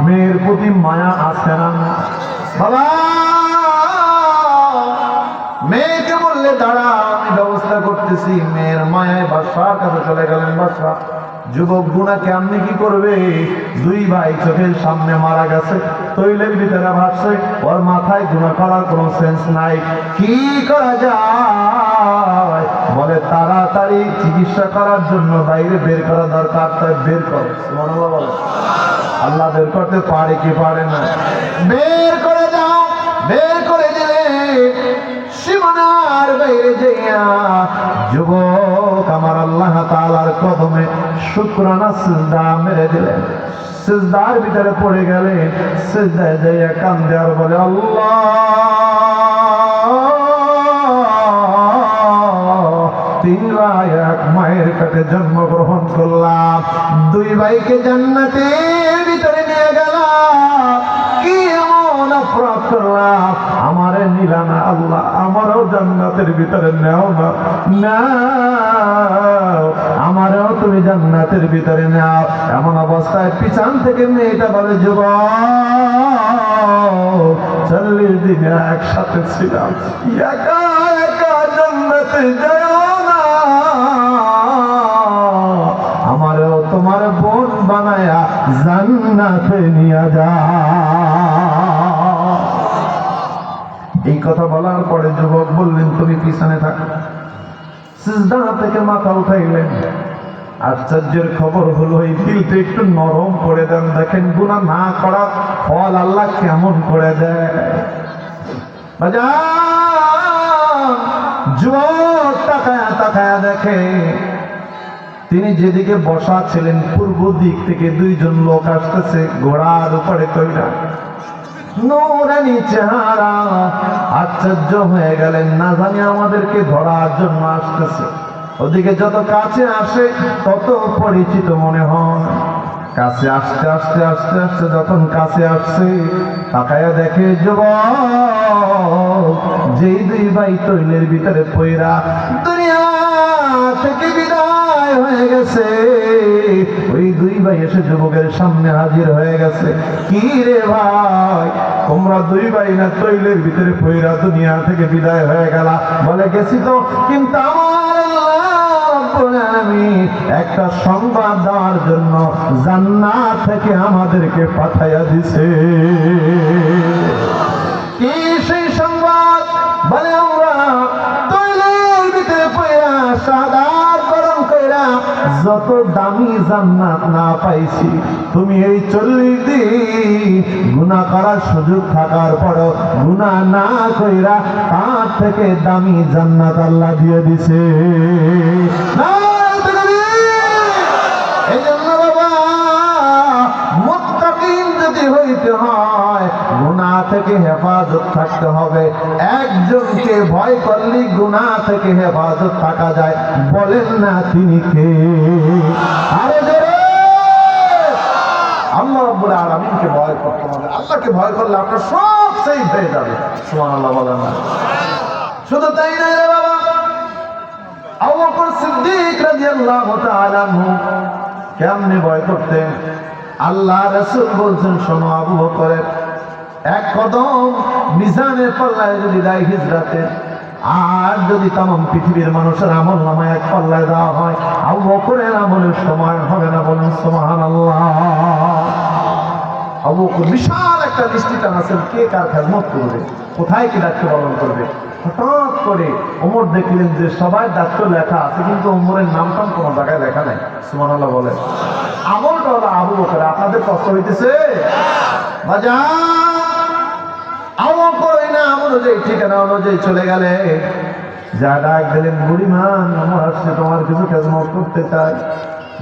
মেয়ের প্রতি মায়া আছে না? বাবা মেয়েকে বললে দাঁড়া, আমি ব্যবস্থা করতেছি। মেয়ের মায়ায় বাদশার কাছে চলে গেলেন। বাদশা, যুবক গুনাহ কেমনি কি করবে? 2 ভাই চোখের সামনে মারা গেছে, তৈলের ভিতরে ভাসছে, ওর মাথায় গুনাহ করার কোনো সেন্স নাই। কি করা যায়? বলে তাড়াতাড়ি চিকিৎসা করার জন্য বাইরে বের করা দরকার, তাই বের কর। সুবহানাল্লাহ বলে। আল্লাহ বের করতে পারে কি পারে না? বের করে দাও। বের করে দিলে সীমানার বাইরে যাইয়া যুবক আমার আল্লাহ তাআলার কদমে শুকরানা সিজদা মেরে দিলেন। সিজদার ভিতরে পড়ে গেলেন। সিজদায় যাইয়া কান্দে আর বলে আল্লাহ, 3 ভাই 1 মায়ের পেটে জন্মগ্রহণ করলাম, 2 ভাইকে জান্নাতের ভিতরে নিয়ে গেলাম। কি এমন অপরাধ করলাম? আমারে নিলা না আল্লাহ, আমারও জান্নাতের ভিতরে নেও না, নাও আমারও তুমি জান্নাতের ভিতরে নাও। এমন অবস্থায় পিছন থেকে মেয়েটা বলে যুবক, 40 দিন একসাথে ছিলাম, একা একা জান্নাতে যাও না, আমারও তোমার বোন বানায়া জান্নাতে নিয়ে যা। এই কথা বলার পরে যুবক বললেন তুমি পিছনে থাকো। সিজদা থেকে মাথা উঠাইলেন। আশ্চর্যের খবর হলো এই দিলটা একটু নরম করে দেন। দেখেন গুনাহ না করার ফল আল্লাহ কেমন করে দেয়। যুবক তাকায়া তাকায়া দেখে, তিনি যেদিকে বসা ছিলেন পূর্ব দিক থেকে 2 জন লোক আসতেছে ঘোড়ার উপরে কইরা, নূরানি চেহারা। আশ্চর্য হয়ে গেলেন, না জানি আমাদেরকে ধরার জন্য আসতেছে। ওদিকে যত কাছে আসে তত পরিচিত মনে হয়। কাছে আসতে আসতে আস্তে আস্তে যখন কাছে আসছে, তাকায়া দেখে যুবক যেই 2 ভাই তৈলের ভিতরে পইরা দুনিয়া থেকে বিদায় হয়ে গেছে, ওই 2 ভাই এসে যুবকের সামনে হাজির হয়ে গেছে। কি রে ভাই, তোমরা 2 ভাই না তৈলের ভিতরে পইরা দুনিয়া থেকে বিদায় হয়ে গেলা? বলে গেছি তো, কিন্তু আমার একটা সংবাদ দেওয়ার জন্য জান্নাত থেকে আমাদেরকে পাঠাইয়া দিছে। কি সেই সংবাদ? বলে আমরা তৈলের ভিতরে পইরা শাহাদাত বরণ কইরা যত দামি জান্নাত না পাইছি, তুমি এই 40 দিন গুনাহ করার সুযোগ থাকার পরও গুনাহ না কইরা তার থেকে দামি জান্নাত আল্লাহ দিয়ে দিছে। এই জন্য বাবা, মুত্তাকিন যদি হইতে হয় গুনাহ থেকে হেফাজত থাকতে হবে। একজনকে ভয় করলে গুনাহ থেকে হেফাজত থাকা যায়, বলেন না তিনি কে? আরে আল্লাহ রাব্বুল আলামিনকে ভয় করতে হবে। আল্লাহকে ভয় করলে আপনার সব সেই হয়ে যাবে। সুবহানাল্লাহ বলেন না? শুধু তাই নয় রে বাবা, আবু বকর সিদ্দিক রাদিয়াল্লাহু তাআলা আনহু কেমনে ভয় করতেন? আল্লাহ রাসূল বলছেন, শোনো আবু বকরের এক কদম মিজানের পাল্লায় যদি দেয় হিজরাতে, আর যদি তামাম পৃথিবীর মানুষের আমল নামায় এক পাল্লায় দেওয়া হয়, আবু বকরের আমলের সমান হবে না। বলেন সুবহানাল্লাহ। আবু বকর বিশাল একটা লিস্টি টানাছেন, কে কার খেদমত করবে, কোথায় কি দায়িত্ব পালন করবে। হঠাৎ করে ওমর দেখলেন যে সবাই দায়িত্ব লেখা আছে, কিন্তু ওমরের নামটাম কোনো জায়গায় লেখা নাই। সুবহানাল্লাহ বলেন। আমলটা হলো আবু বকর। আপনাদের কষ্ট হইতেছে আবু বকর এই নাম অনুযায়ী, ঠিকানা অনুযায়ী চলে গেলে, যা ডাক দিলেন, বুড়িমান আমার আসছে, তোমার কিছু খেদমত করতে চাই।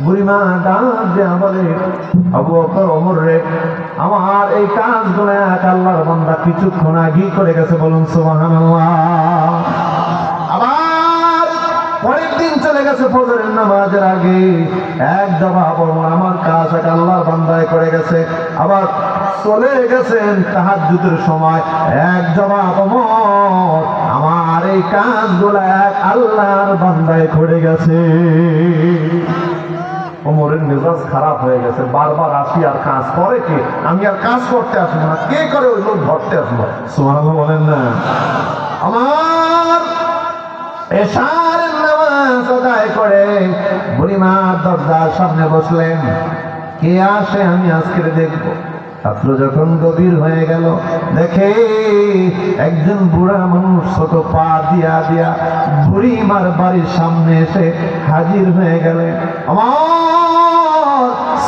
বুড়িমা ডাক দেয়া বলে, আবু বকর ওমর রে, আমার এই কাজগুলো এক আল্লাহর বান্দা কিছুক্ষণ আগেই করে গেছে। বলুন সুবহানাল্লাহ। আবার পরের দিন চলে গেছে ফজরের নামাজের আগে, এক দফা বলুন আমার কাজ এক আল্লাহর বান্দায় করে গেছে। আবার চলে গেছেন তাহাজ্জুদের সময়, এক জবাব ওমর আমার এই কাজগুলো এক আল্লাহর বান্দায় করে গেছে। ওমরের মেজাজ খারাপ হয়ে গেছে, বারবার আসি আর কাজ করে কে? আমি আর কাজ করতে আসবো না, কে করে ওই লোক ধরতে আসবো। সুবহানাল্লাহ বলেন না? আমার এশার নামাজ আদায় করে বুড়িমার দরজার সামনে বসলেন, কে আসে আমি আজকে দেখবো। রাত্র যখন গভীর হয়ে গেল, দেখে একজন বুড়া মানুষ ছোট পা দিয়া দিয়া বুড়িমার বাড়ির সামনে এসে হাজির হয়ে গেলেন। আমার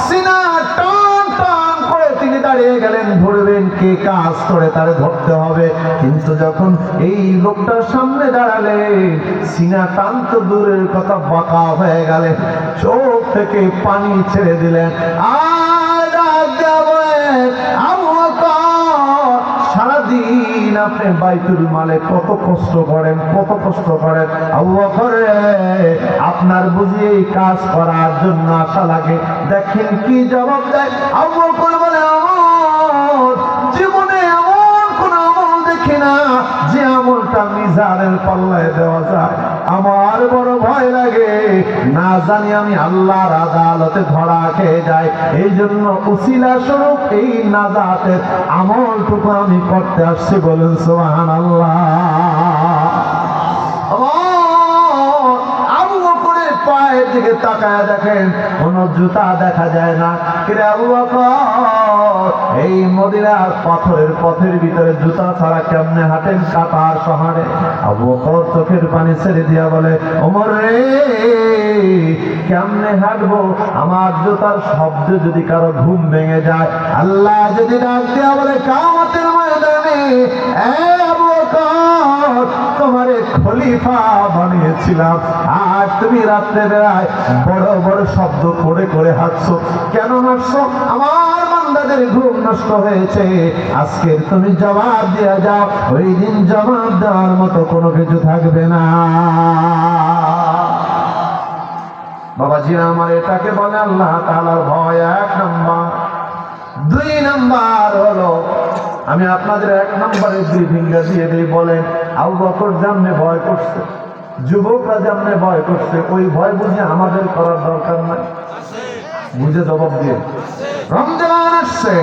সিনা টান টান করে তিনি দাঁড়িয়ে গেলেন, ধরবেন কে কাজ করে তারে ধরতে হবে। কিন্তু যখন এই লোকটার সামনে দাঁড়ালে, সিনা টান তো দূরের কথা, বাঁকা হয়ে গেলেন, চোখ থেকে পানি ছেড়ে দিলেন। সারাদিন আপনি বাইতুল মালে কত কষ্ট করেন, কত কষ্ট করেন। আবু বকর আপনার বুঝি এই কাজ করার জন্য আশা লাগে। দেখেন কি জবাব দেয়। আবু বকর বলে, আমার জীবনে এমন কোন আমল দেখি না যে আমলটা মিজানের পাল্লায় দেওয়া যায়। আমার বড় ভয় লাগে, না জানি আমি আল্লাহর আদালতে ধরা খেয়ে যাই। এই জন্য উসিলা স্বরূপ এই নাজাতের আমলটুকু আমি করতে আসছি। বলুন সুবহানাল্লাহ। আবু বকরের পায়ের দিকে তাকায় দেখেন কোন জুতা দেখা যায় না। কিরে আবু বকর, এই মদিনার পাথরের পথের ভিতরে জুতা ছাড়া কেমনে হাঁটেন কাতার শহরে? আবু বকর চোখের পানি ছেড়ে দিয়া বলে, ওমর রে, কেমনে হাঁটবো? আমার জুতার শব্দ যদি কারো ঘুম ভেঙে যায়, আল্লাহ যদি ডাক দিয়া বলে কিয়ামতের ময়দানে, আবু বকর তোমারে খলিফা বানিয়েছিলাম, আর তুমি রাত্রে বেলায় বড় বড় শব্দ করে করে হাঁটছো, কেন হাঁটছো? আমার বান্দাদের ঘুম নষ্ট হয়েছে, আজকে তুমি জবাব দিয়া যাও। ওই দিন জবাব দেওয়ার মতো কোনো কিছু থাকবে না। বাবাজি আমার, এটাকে বলে আল্লাহ তাআলার ভয়। এক নাম্বার। দুই নাম্বার হলো, আমি আপনাদের এক নম্বরে ব্রিফিংটা দিয়ে দিই। বলেন আবু বকর যেমনে ভয় করছে, যুবকরা যেমনে ভয় করছে, ওই ভয় বুঝে আমাদের করার দরকার নাই। বুঝে জবাব দিয়ে। রমজান আসছে,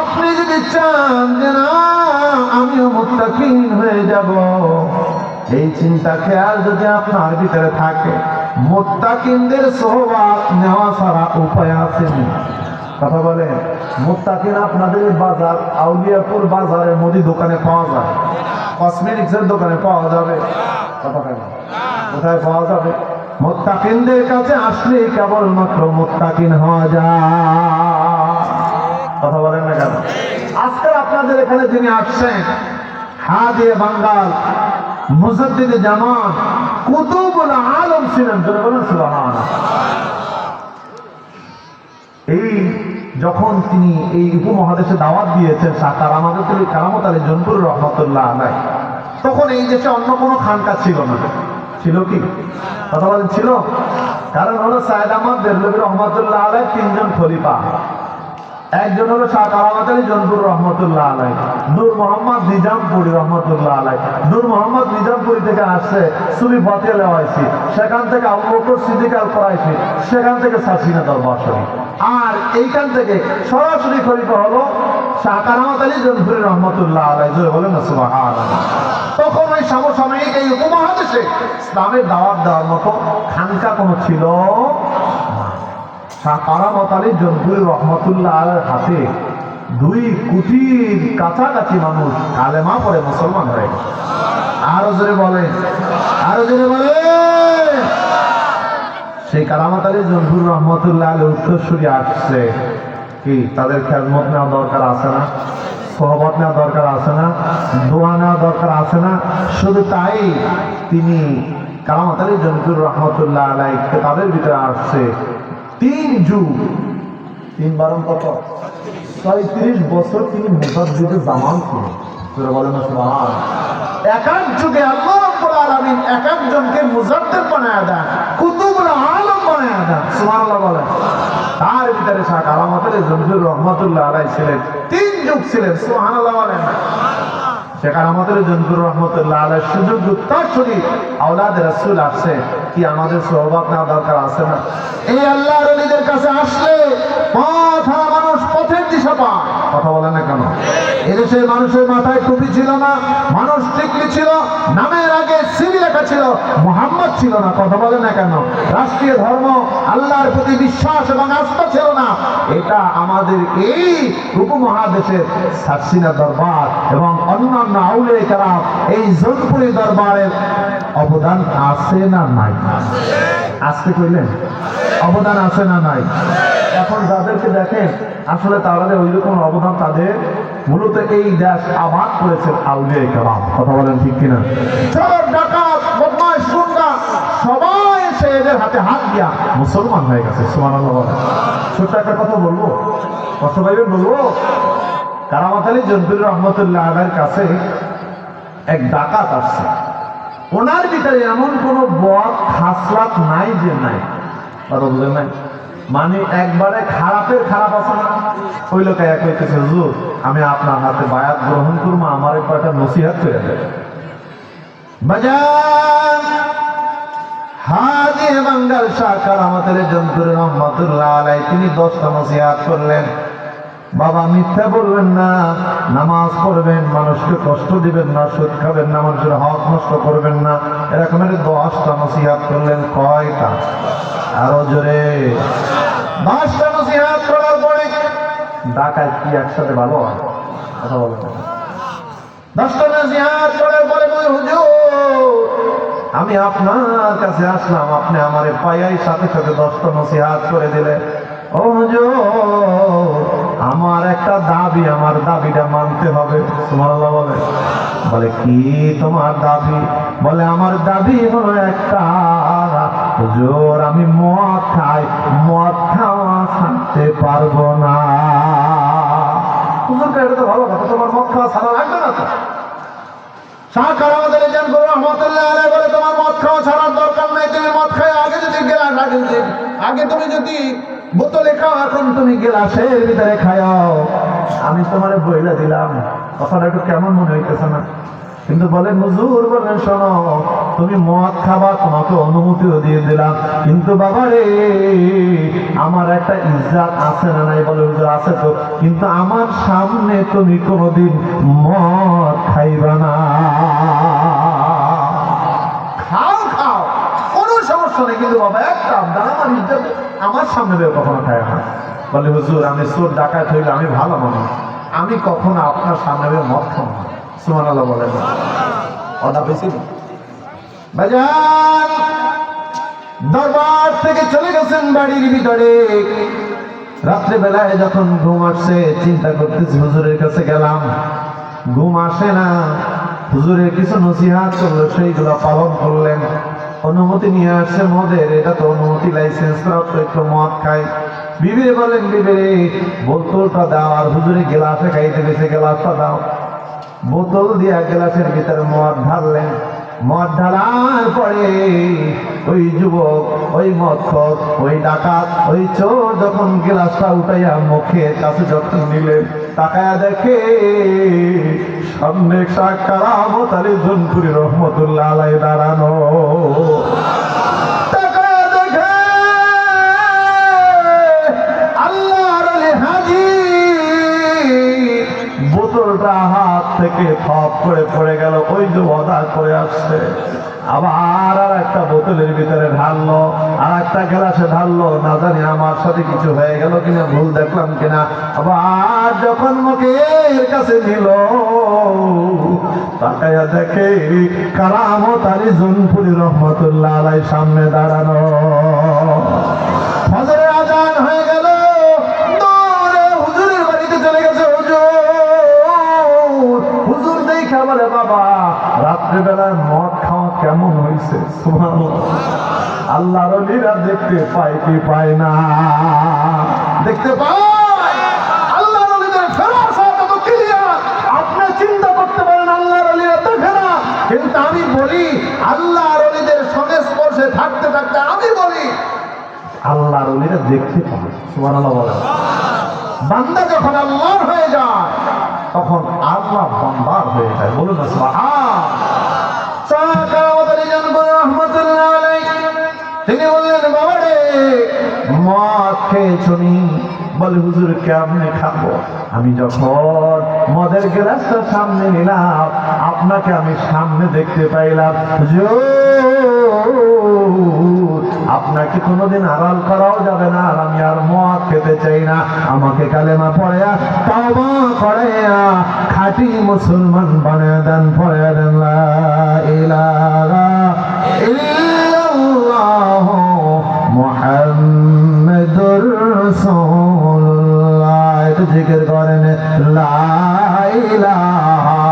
আপনি যদি চান যে না আমিও মুত্তাকিন হয়ে যাব, এই চিন্তা খেয়াল যদি আপনার ভিতরে থাকে, মুত্তাকিনদের সোহবত নেওয়া ছাড়া উপায় আছে না। কথা বলে, মুত্তাকিন আপনাদের বাজার, আউলিয়াপুর বাজারে মুদি দোকানে পাওয়া যায়, কসমেটিক্সের দোকানে পাওয়া যাবে। কথা কেন, কোথায় পাওয়া যাবে? মুত্তাকিনদের কাছে আসলে কেবলমাত্র মুত্তাকিন হওয়া যায়। কথা বলেন না কেন? আজকে আপনাদের এখানে যিনি আসছেন, হাদিয়ে বাঙ্গাল মুজাদ্দিদে জামান কুতুবুল আলম ছিলেন। বলেন সুবহানাল্লাহ। এই যখন তিনি এই উপমহাদেশে দাওয়াত দিয়েছেন কারামত আলী জনপুর রহমতুল্লাহ আলাইহি, তখন এই দেশে অন্য কোনো খানকা ছিল না। ছিল কি? কথা বলেন, ছিল? কারণ হলো সাইয়েদ আহমদ দেহলভী রহমতুল্লাহ আলাইহি তিনজন খলিফা, একজন হলো শাহ কারামাত আলী জনপুর রহমতুল্লাহ আলাই, নূর মোহাম্মদ নিজামপুরি রহমতুল্লাহ আলাই। নূর মোহাম্মদ নিজামপুরি থেকে আসছে সুবি ফতেহ লেওয়াইছি, সেখান থেকে আবু বকর সিদ্দিক আল কুরাইশি, সেখান থেকে সাসিনা দরবার শরীফ, আর এইখান থেকে সরাসরি খলিফা হলো শাহ কারামাত আলী জনপুরি রহমতুল্লাহ আলাই। জোরে বলেন না সুবহানাল্লাহ। তখন ওই সমসাময়িক এই উপমহাদেশে ইসলামের দাওয়াত দেওয়ার মতো খানকা কোনো ছিল না। শাহ কারামাত আলী জনপুরি রহমতুল্লাহ আলাইহির হাতে 2 কোটির কাছাকাছি মানুষ কালেমা পড়ে মুসলমান হয়ে গেছে। আরো জোরে বলেন, আরো জোরে বলেন। সেই কারামাত আলী জনপুরি রহমতুল্লাহ আলাইহির উত্তরসূরি আসছে, কি তাদের খেদমত নেওয়া দরকার আছে না? সোহবত নেওয়া দরকার আছে না? দোয়া নেওয়া দরকার আছে না? শুধু তাই তিনি কারামাত আলী জনপুরি রহমতুল্লাহ আলাইহি তাদের ভিতরে আসছে 3 যুগ, 3 বারণ কত, 36 বছর তিনি মুজাদ্দিদে জামান ছিলেন। তোরা বলেন না সুবহানাল্লাহ। এক এক যুগে আল্লাহ রাব্বুল আলামিন এক একজনকে মুজাদ্দিদ বানায় দেন, কুতুবুল আলম বানায় দেন। সুবহানাল্লাহ বলেন। তার ভিতরে শাহ কারামাত আলী জনপুরি রহমতুল্লাহ আলাইহি ছিলেন, 3 যুগ ছিলেন। সুবহানাল্লাহ বলেন। শাহ কারামাত আলী জনপুরি রহমতুল্লাহ আলাইহি সুযোগ্য উত্তরসূরি আওলাদ রাসূল আসছে, কি আমাদের সোহবত নেওয়া দরকার আছে না? এই আল্লাহর ওলিদের কাছে আসলে পথ হারা মানুষ পথের দিশা পায়। কথা বলে না কেন? এদেশের মানুষের মাথায় টুপি ছিল না, মানুষ টিকলি ছিল, নামের আগে সিবি লেখা ছিল, মুহাম্মদ ছিল না। কথা বলে না কেন? রাষ্ট্রীয় ধর্ম আল্লাহর প্রতি বিশ্বাস এবং আস্থা ছিল না। এটা আমাদের এই উপমহাদেশের সাসিনা দরবার এবং অন্যান্য আউলিয়া কেরাম এই জনপুরি দরবারের অবদান আছে না নাই? আসতে কইলেন অবদান আছে না নাই? এখন যাদেরকে দেখেন আসলে তাদের ওই রকম অবদান, তাদের মূলত এই দেশ আবাদ করেছেন আউলিয়া কেরাম। কথা বলেন ঠিক কিনা? চোর ডাকাত বদমাশ গুন্ডা সবাই এসে এদের হাতে হাত দিয়া মুসলমান হয়ে গেছে। সুবহানাল্লাহ বলেন। ছোট্ট একটা কথা বলবো, কষ্ট পাইবেন বলবো। কারামাত আলী জনপুরি রহমতুল্লাহ আলাইহির কাছে এক ডাকাত আসছে, ওনার ভিতরে এমন কোন বদ খাসলাত নাই যে নাই। কথা বুঝলেন নাই? মানে একবারে খারাপের খারাপ আছে না? ওই লোক এক হইতেছে, হুজুর আমি আপনার হাতে বায়াত গ্রহণ করবো, আমার একটা নসিহত করে দেন। বাজান হাজি বাঙ্গাল শাহ কারামাত আলী জনপুরি রহমতুল্লাহ আলাইহি তিনি 10টা নসিহত করলেন। বাবা মিথ্যা বলবেন না, নামাজ পড়বেন, মানুষকে কষ্ট দিবেন না, সুদ খাবেন না, মানুষের হক নষ্ট করবেন না, এরকমের 10টা নসিহত করলেন। কয়টা? আরো জোরে। 10টা নসিহত করার পরে ডাকাত কি একসাথে ভালো হয়? কথা বলেন। 10টা নসিহত করার পরে বলে, হুজুর আমি আপনার কাছে আসলাম, আপনি আমারে পাইয়াই সাথে সাথে 10টা নসিহত করে দিলেন। ও হুজুর আমার একটা দাবি, আমার দাবিটা মানতে হবে। সুবহানাল্লাহ বলে। বলে কি তোমার দাবি? বলে আমার দাবি হলো একটা, হুজুর আমি মদ খাই, মদ খাওয়া ছাড়তে পারবো না। হুজুর এটা তো ভালো কথা, তোমার মদ খাওয়া ছাড়া লাগবে না তো? শাহ কারামাত আলী জনপুরি রহমতুল্লাহ আলাইহি বলে তোমার মদ খাওয়া ছাড়ার দরকার নাই, তুমি মদ খাই আগে যদি গেলাস, আগে তুমি যদি বোতলে খাও, এখন তুমি গেলাসের ভিতরে খাও। আমি তোমারে বইলা দিলাম, কথাটা একটু কেমন মনে হইতেছে না? কিন্তু বলেন হুজুর, বলেন শোনো তুমি মদ খাবা, তোমাকে অনুমতিও দিয়ে দিলাম, কিন্তু বাবা রে আমার একটা ইজ্জত আছে না নাই? বলে হুজুর আছে তো, কিন্তু আমার সামনে তুমি কোনোদিন মদ খাইবা না। খাও খাও কোনো সমস্যা নেই, কিন্তু বাবা একটা আবদার, আমার ইজ্জত আমার সামনে কখনো খায় না। বলে হুজুর আমি চোর ডাকাত হইলে আমি ভালো মানুষ, আমি কখনো আপনার সামনে মদ খাবো না। সুবহানাল্লাহ বলেন। অদা বেশি বাজার দরবার থেকে চলে গেছেন বাড়ির ভিতরে। রাত্রে বেলায় যখন ঘুম আসছে চিন্তা করতেছি হুজুরের কাছে গেলাম, ঘুম আসে না। হুজুরের কিছু নসিহত করলো, সেইগুলো পালন করলেন। অনুমতি নিয়ে আসছে মদের, এটা তো অনুমতি লাইসেন্স প্রাপ্ত, একটু মদ খাই। বিবিরে বলেন বিবিরে বোতলটা দাও, আর হুজুরে গ্লাসে খাইতে গেছে, গ্লাসটা দাও। বোতল দিয়া গ্লাসের ভিতরে মদ ঢাললেন, মদ ঢালার পরে ওই যুবক, ওই মদখোর, ওই ডাকাত, ওই চোর যখন গ্লাসটা উঠাইয়া মুখের কাছে যখন নিলেন, তাকায়া দেখে সামনে শাহ কারামত আলী জুনপুরি রহমতুল্লাহ আলাইহি দাঁড়ানো। তাকায়া দেখে আল্লাহর ওলি হাজী, বোতলটা হাত থেকে থপ করে পড়ে গেল। ওই যে ওয়াদা করে আসছে, আবার আর একটা বোতলের ভিতরে ঢাললো, আর একটা গ্লাসে ঢাললো। না জানি আমার সাথে কিছু হয়ে গেল কিনা, ভুল দেখলাম কিনা। আবার যখন মুখের কাছে নিল, তাকায়া দেখে কারামত আলী জুনপুরি রহমতুল্লাহ আলাইহি সামনে দাঁড়ানো। ফজরের আজান হয়ে গেল, দৌড়ে হুজুরের বাড়িতে চলে গেছে। হুজুর দেখে বলে, বাবা রাত্রিবেলায় মদ খাওয়া কেমন হয়েছে? সুবহানাল্লাহ। আল্লাহর ওলিরা দেখতে পায় কি পায় না? দেখতে পায়। আল্লাহর ওলিদের ফেরাসত কত ক্লিয়ার আপনি চিন্তা করতে পারেন। আল্লাহর ওলিরা দেখে না, কিন্তু আমি বলি আল্লাহর ওলিদের সংস্পর্শে থাকতে থাকতে আমি বলি আল্লাহর ওলিরা দেখতে পায়। সুবহানাল্লাহ বলেন। বান্দা যখন আল্লাহর হয়ে যায়, তখন আল্লাহ বান্দার হয়ে যায়। বলুন না সুবহান। তিনি বললেন, বাবা রে মদ খেয়েছনি? বলে, হুজুর কেমনে খাবো? আমি যখন মদের গ্লাসটা সামনে নিলাম, আপনাকে আমি সামনে দেখতে পাইলাম। আপনাকে কোনোদিন আড়াল করাও যাবে না, আর আমি আর মদ খেতে চাই না। আমাকে কালেমা পড়েয়া তাওবা করাইয়া খাঁটি মুসলমান বানিয়ে দেন, পড়ে দেন লা ইলাহা ইল্লাল্লাহ মুহাম্মাদুর রাসূলুল্লাহ। একটু জিকির করেন লা ইলাহা।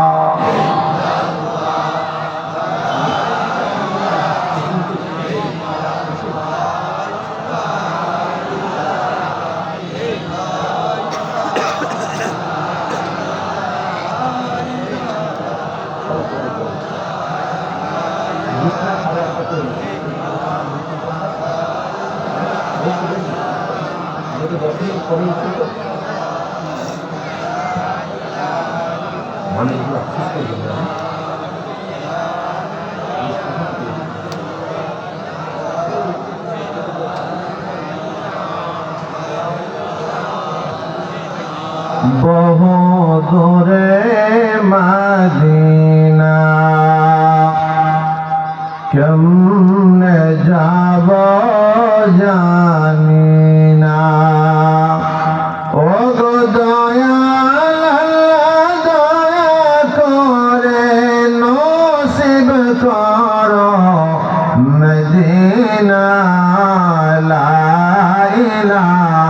বহু দূরে মদিনা কেমনে যাব জানি না। ও গো দয়াল, দয়া করে নসিব করো মদিনা। লা ইলাহা